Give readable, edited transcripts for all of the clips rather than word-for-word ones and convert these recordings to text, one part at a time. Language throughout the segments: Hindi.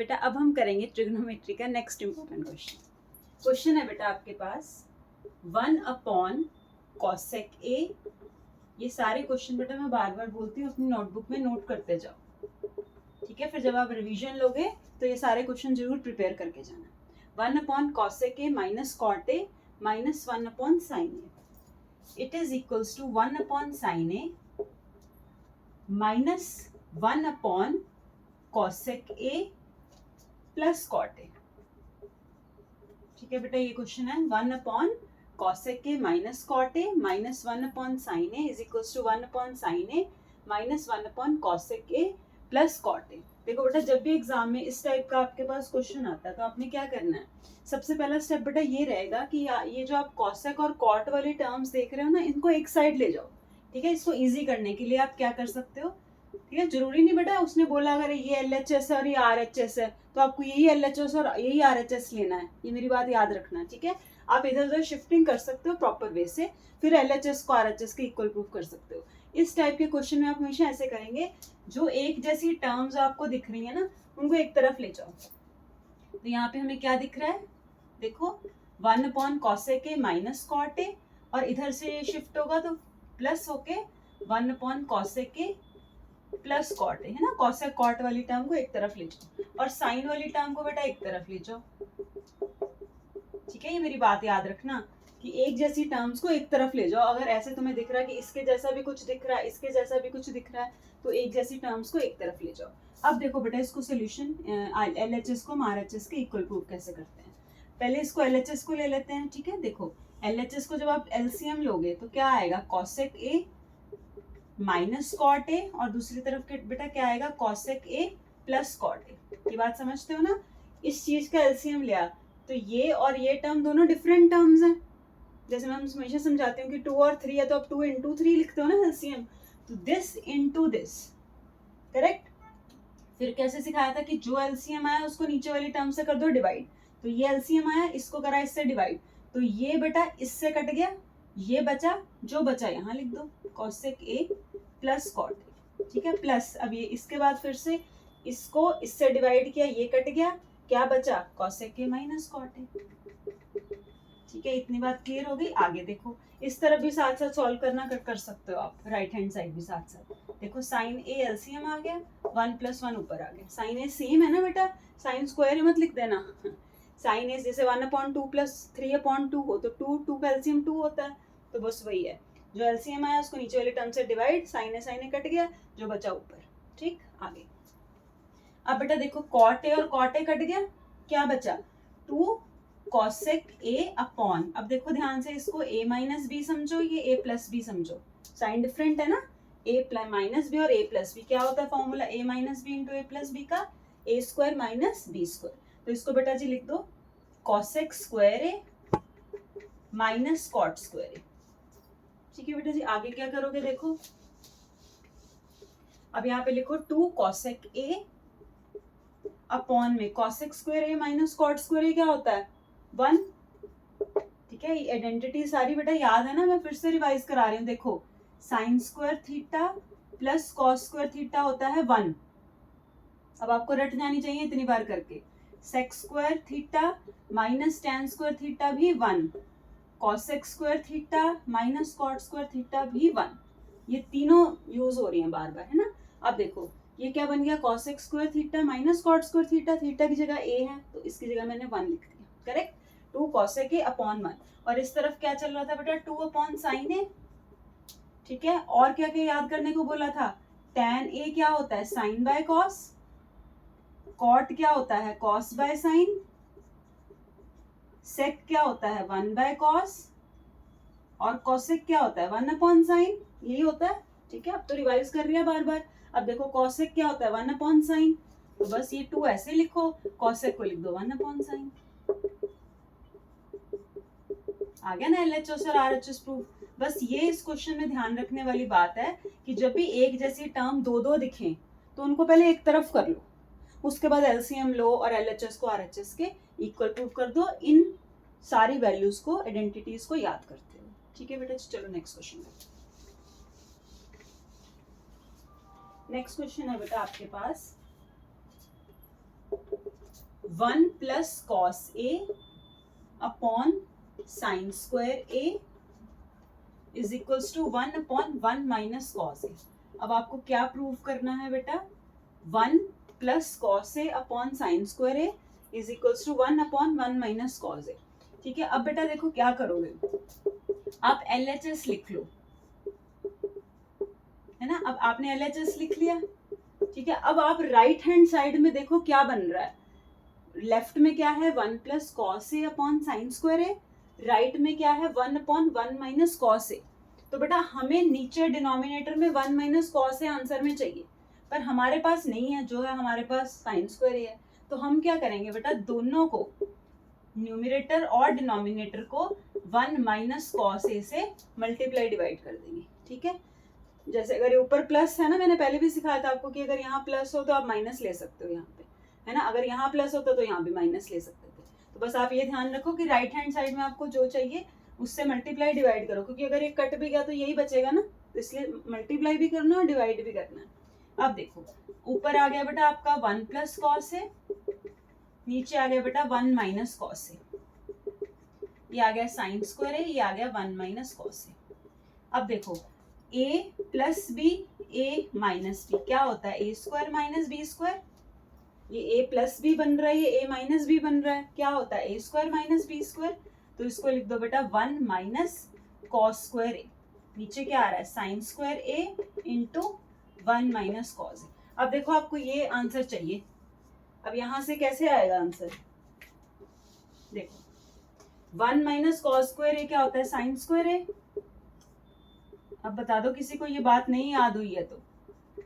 बेटा अब हम करेंगे ट्रिग्नोमेट्री का नेक्स्ट इंपॉर्टेंट क्वेश्चन। क्वेश्चन है बेटा आपके पास 1 cosec A। ये सारे क्वेश्चन बेटा मैं बार बार बोलती हूँ, अपनी नोटबुक में नोट करते जाओ, ठीक है। फिर जब आप रिवीजन लोगे तो ये सारे क्वेश्चन जरूर प्रिपेयर करके जाना। 1 cosec A minus cot A minus 1 sin A, it is equals to 1 sin A minus 1 cosec A plus cot A। ठीक है बेटा, ये क्वेश्चन है 1 cosec A minus cot A minus 1 sin A is equals to 1 sin A minus 1 cosec A plus cot A। देखो बेटा, जब भी एग्जाम में इस टाइप का आपके पास क्वेश्चन आता है तो आपने क्या करना है, सबसे पहला स्टेप बेटा ये रहेगा कि ये जो आप कॉसेक और कॉट वाले टर्म्स देख रहे हो ना, इनको एक साइड ले जाओ, ठीक है। इसको इजी करने के लिए आप क्या कर सकते हो, ठीक है। जरूरी नहीं बेटा उसने बोला अगर ये LHS है और ये RHS है तो आपको यही LHS और यही RHS लेना है, ये मेरी बात याद रखना, ठीक है। आप इधर उधर शिफ्टिंग कर सकते हो प्रॉपर वे से, फिर LHS को RHS के इक्वल प्रूफ कर सकते हो। इस टाइप के क्वेश्चन में आप हमेशा ऐसे करेंगे, जो एक जैसी टर्म्स आपको दिख रही है ना उनको एक तरफ ले जाओ। तो यहाँ पे हमें क्या दिख रहा है, देखो 1 cosec A minus cot A, और इधर से शिफ्ट होगा तो प्लस होके 1 cosec A प्लस कॉट है ना। कॉसेक कॉट वाली टर्म को एक तरफ ले जाओ और साइन वाली टर्म को बेटा एक तरफ ले जाओ, ठीक है। ये मेरी बात याद रखना कि एक जैसी टर्म्स को एक तरफ ले जाओ। अगर ऐसे तुम्हें दिख रहा है कि इसके जैसा भी कुछ दिख रहा है, इसके जैसा भी कुछ दिख रहा है, तो एक जैसी टर्म्स को एक तरफ ले जाओ। अब देखो बेटा, इसको सोल्यूशन LHS को RHS के इक्वल प्रूफ कैसे करते हैं। पहले इसको LHS को ले लेते हैं, ठीक है। देखो LHS को जब आप LCM लोगे तो क्या आएगा, cosec A minus cot A, और दूसरी तरफ के बेटा क्या आएगा, cosec A plus cot A. ये बात समझते हो ना। इस चीज का एलसीएम लिया तो ये और ये टर्म दोनों डिफरेंट टर्म्स हैं। जैसे मैं हमेशा समझाती हूँ कि 2 और 3 है तो आप 2 into 3 लिखते हो ना एलसीएम, तो दिस इनटू दिस, करेक्ट। फिर कैसे सिखाया था कि जो एलसीएम आया उसको नीचे वाली टर्म से कर दो डिवाइड, तो ये एलसीएम आया, इसको करा इससे डिवाइड, तो ये बेटा इससे कट गया, ये बचा, जो बचा यहाँ लिख दो, cosec A plus cot A, ठीक है। प्लस अब ये इसके बाद फिर से इसको इससे डिवाइड किया, ये कट गया, क्या बचा, cosec A minus cot A, ठीक है। इतनी बात क्लियर हो गई। आगे देखो, इस तरफ भी साथ साथ सॉल्व करना कर सकते हो आप, राइट हैंड साइड भी साथ साथ। देखो साइन ए एलसीएम आ गया, 1 + 1 ऊपर आ गया। साइन ए सेम है ना बेटा, साइन स्क्वायर ही मत लिख देना। साइन ए जैसे 1/2 + 3/2 हो तो 2 का एलसीएम 2 होता है, तो बस वही है। जो एलसीएम आया उसको नीचे वाले टर्म से डिवाइड, साइन ए कट गया, जो बचा ऊपर, ठीक। आगे अब बेटा देखो, कॉट ए और कॉट ए कट गया, क्या बचा, 2 cosec A अपॉन, अब देखो ध्यान से, इसको A माइनस बी समझो, ये A प्लस बी समझो, साइन डिफरेंट है ना। A माइनस बी और A प्लस बी क्या होता है formula, A minus B into A plus B का A square minus B square. तो इसको बेटा जी लिख दो cosec square A minus cot square A, ठीक है बेटा जी। आगे क्या करोगे देखो, अब यहाँ पे लिखो 2 cosec A अपॉन में cosec square A minus cot square A क्या होता है, 1, ठीक है। आइडेंटिटी सारी बेटा याद है ना, मैं फिर से रिवाइज करा रही हूँ। देखो sine square theta plus cos square theta होता है 1, अब आपको रट जानी चाहिए इतनी बार करके। Sec square theta minus tan square theta भी 1, cosec square theta minus cot square theta भी 1, ये तीनों यूज हो रही हैं बार बार, है ना। अब देखो ये क्या बन गया, cosec square theta minus cot square theta, theta की जगह a है तो इसकी जगह मैंने 1 लिख दिया, करेक्ट। 2 cosec A अपॉन 1, और इस तरफ क्या चल रहा था बेटा, 2 sin A, ठीक है। और क्या क्या याद करने को बोला था, tan A क्या होता है, sin बाय cos, cot क्या होता है, cos बाय sin, sec क्या होता है 1/cos, और cosec क्या होता है 1/sin, यही होता है, ठीक है। अब तो रिवाइज कर रही है बार बार। अब देखो cosec क्या होता है 1/sin, तो बस ये 2 ऐसे लिखो, cosec को लिख दो 1/sin। आ गया ना LHS और RHS प्रूफ। बस ये इस क्वेश्चन में ध्यान रखने वाली बात है कि जब भी एक जैसी टर्म दो दिखें तो उनको पहले एक तरफ कर लो, उसके बाद LCM लो और LHS को RHS के इक्वल प्रूफ कर दो। इन सारी वैल्यूज को, आइडेंटिटीज को याद करते हो, ठीक है बेटा। चलो नेक्स्ट क्वेश्चन। नेक्स्ट क्वेश्चन है बेटा आपके पास 1 plus cos A upon sine square A is equals to 1 upon 1 minus cos A. अब आपको क्या प्रूव करना है बेटा, 1 plus cos A upon sine square A is equals to 1 upon 1 minus cos A. ठीक है, अब बेटा देखो क्या करोगे, आप LHS लिख लो, है ना। अब आपने LHS लिख लिया, ठीक है। अब आप राइट हैंड साइड में देखो क्या बन रहा है, लेफ्ट में क्या है 1 plus cos A upon sine square A, right में क्या है 1 अपॉन 1 माइनस कॉस ए। तो बेटा हमें नीचे डिनोमिनेटर में 1 माइनस कॉस ए आंसर में चाहिए, पर हमारे पास नहीं है, जो है हमारे पास साइन स्क्वायर ए है। तो हम क्या करेंगे बेटा, दोनों को न्यूमरेटर और डिनोमिनेटर को 1 माइनस कॉस ए से मल्टीप्लाई डिवाइड कर देंगे। ठीक है, जैसे अगर ये ऊपर प्लस है ना, मैंने पहले भी सिखाया था आपको कि अगर यहाँ प्लस हो तो आप माइनस ले सकते हो यहाँ पे, है ना। अगर यहाँ प्लस होता तो यहाँ भी माइनस ले सकते थे। तो बस आप ये ध्यान रखो कि राइट हैंड साइड में आपको जो चाहिए उससे मल्टीप्लाई डिवाइड करो, क्योंकि अगर ये कट भी गया तो यही बचेगा ना, तो इसलिए मल्टीप्लाई भी करना और डिवाइड भी करना है। अब देखो ऊपर आ गया बेटा आपका 1 प्लस कॉस है, नीचे आ गया बेटा 1 माइनस कॉस है, ये आ गया साइन स्क्वायर है, ये आ गया 1 माइनस कॉस है। अब देखो a plus B A minus B क्या होता है, A square minus B square. ये a प्लस बी बन रहा है, ये a माइनस बी बन रहा है, क्या होता है A square minus B square. तो इसको लिख दो बेटा 1 माइनस कॉस स्क्वायर ए, नीचे क्या आ रहा है sign square A into 1 minus cos A. अब देखो आपको ये आंसर चाहिए, अब यहां से कैसे आएगा आंसर, देखो 1 माइनस कॉस स्क्वायर ए क्या होता है साइन स्क्वायर ए। अब बता दो किसी को ये बात नहीं याद हुई है तो,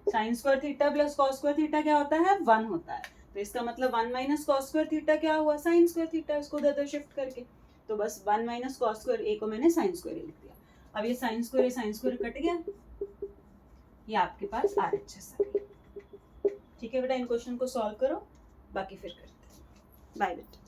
sine square theta plus cos square theta क्या होता है 1 होता है, तो इसका मतलब 1 माइनस कॉस स्क्वायर थीटा क्या हुआ साइन स्क्वायर थीटा, इसको उधर शिफ्ट करके। तो बस 1 माइनस कॉस स्क्वायर ए को मैंने साइन स्क्वायर लिख दिया। अब ये साइन स्क्वायर कट गया, ये आपके पास RHS आ गई। ठीक है बेटा, इन क्वेश्चन को सॉल्व करो, बाकी फिर करते हैं। बाय बेटा।